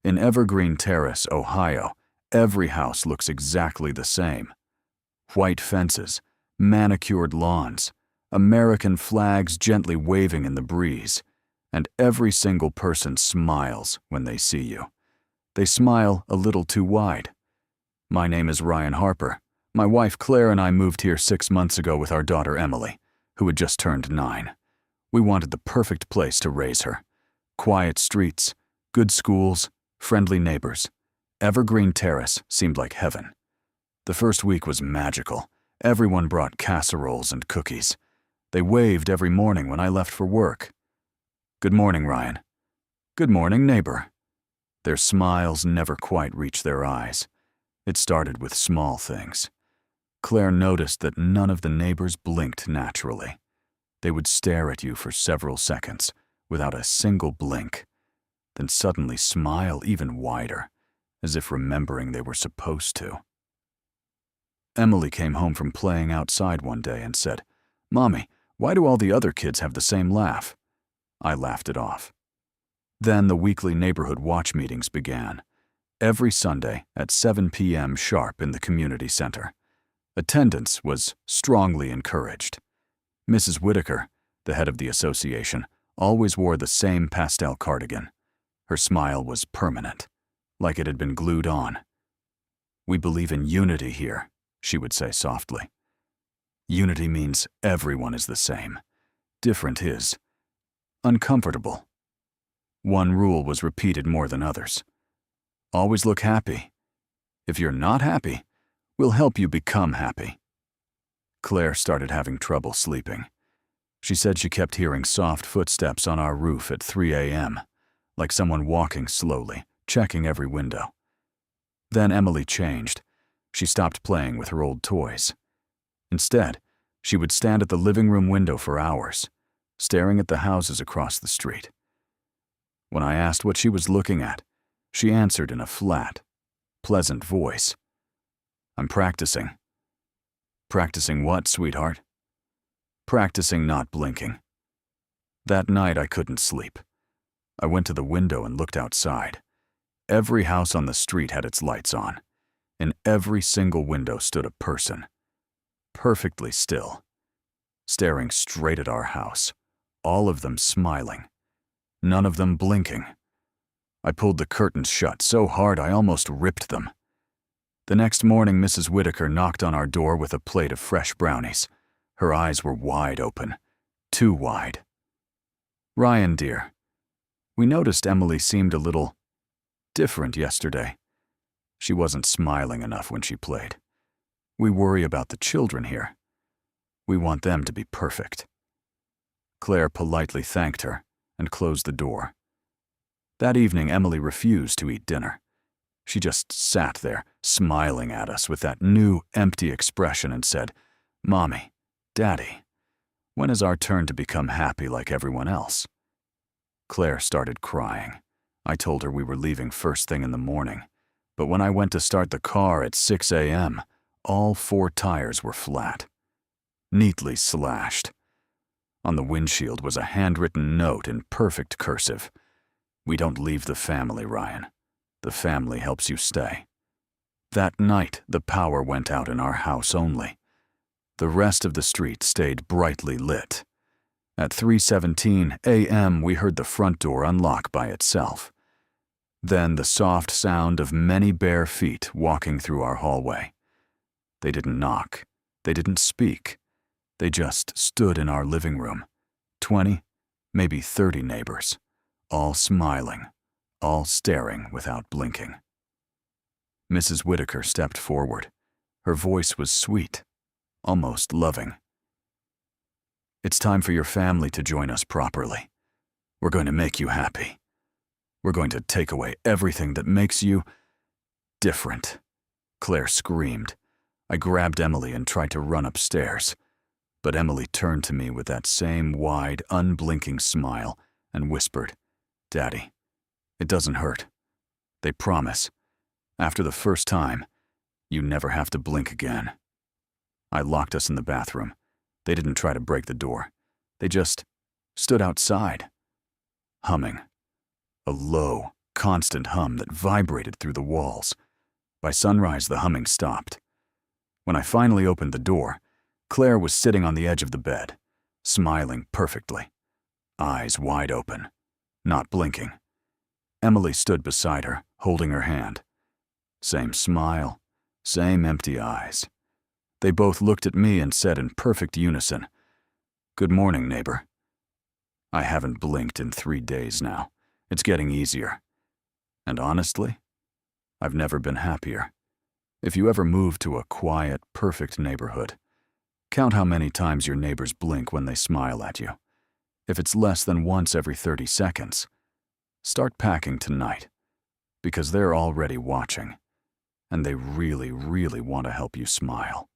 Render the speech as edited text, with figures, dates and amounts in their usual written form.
In Evergreen Terrace, Ohio, every house looks exactly the same. White fences, manicured lawns, American flags gently waving in the breeze, and every single person smiles when they see you. They smile a little too wide. My name is Ryan Harper. My wife Claire and I moved here 6 months ago with our daughter Emily, who had just turned 9. We wanted the perfect place to raise her. Quiet streets, good schools, friendly neighbors. Evergreen Terrace seemed like heaven. The first week was magical. Everyone brought casseroles and cookies. They waved every morning when I left for work. "Good morning, Ryan." "Good morning, neighbor." Their smiles never quite reached their eyes. It started with small things. Claire noticed that none of the neighbors blinked naturally. They would stare at you for several seconds without a single blink, then suddenly smile even wider, as if remembering they were supposed to. Emily came home from playing outside one day and said, "Mommy, why do all the other kids have the same laugh?" I laughed it off. Then the weekly neighborhood watch meetings began, every Sunday at 7 p.m. sharp in the community center. Attendance was strongly encouraged. Mrs. Whitaker, the head of the association, always wore the same pastel cardigan. Her smile was permanent, like it had been glued on. "We believe in unity here," she would say softly. Unity means everyone is the same. Different is uncomfortable. One rule was repeated more than others. Always look happy. If you're not happy, we'll help you become happy. Claire started having trouble sleeping. She said she kept hearing soft footsteps on our roof at 3 a.m., like someone walking slowly, checking every window. Then Emily changed. She stopped playing with her old toys. Instead, she would stand at the living room window for hours, staring at the houses across the street. When I asked what she was looking at, she answered in a flat, pleasant voice. "I'm practicing." "Practicing what, sweetheart?" "Practicing not blinking." That night I couldn't sleep. I went to the window and looked outside. Every house on the street had its lights on. In every single window stood a person, perfectly still, staring straight at our house, all of them smiling, none of them blinking. I pulled the curtains shut so hard I almost ripped them. The next morning, Mrs. Whitaker knocked on our door with a plate of fresh brownies. Her eyes were wide open, too wide. "Ryan, dear, we noticed Emily seemed a little different yesterday. She wasn't smiling enough when she played. We worry about the children here. We want them to be perfect." Claire politely thanked her and closed the door. That evening, Emily refused to eat dinner. She just sat there, smiling at us with that new, empty expression and said, "Mommy, Daddy, when is our turn to become happy like everyone else?" Claire started crying. I told her we were leaving first thing in the morning, but when I went to start the car at 6 a.m., all 4 tires were flat, neatly slashed. On the windshield was a handwritten note in perfect cursive. "We don't leave the family, Ryan. The family helps you stay." That night, the power went out in our house only. The rest of the street stayed brightly lit. At 3:17 a.m., we heard the front door unlock by itself. Then the soft sound of many bare feet walking through our hallway. They didn't knock. They didn't speak. They just stood in our living room. 20, maybe 30 neighbors, all smiling, all staring without blinking. Mrs. Whitaker stepped forward. Her voice was sweet, almost loving. "It's time for your family to join us properly. We're going to make you happy. We're going to take away everything that makes you different." Claire screamed. I grabbed Emily and tried to run upstairs, but Emily turned to me with that same wide, unblinking smile and whispered, "Daddy, it doesn't hurt. They promise. After the first time, you never have to blink again." I locked us in the bathroom. They didn't try to break the door. They just stood outside, humming, a low, constant hum that vibrated through the walls. By sunrise, the humming stopped. When I finally opened the door, Claire was sitting on the edge of the bed, smiling perfectly, eyes wide open, not blinking. Emily stood beside her, holding her hand. Same smile, same empty eyes. They both looked at me and said in perfect unison, "Good morning, neighbor." I haven't blinked in 3 days now. It's getting easier. And honestly, I've never been happier. If you ever move to a quiet, perfect neighborhood, count how many times your neighbors blink when they smile at you. If it's less than once every 30 seconds, start packing tonight, because they're already watching, and they really, really want to help you smile.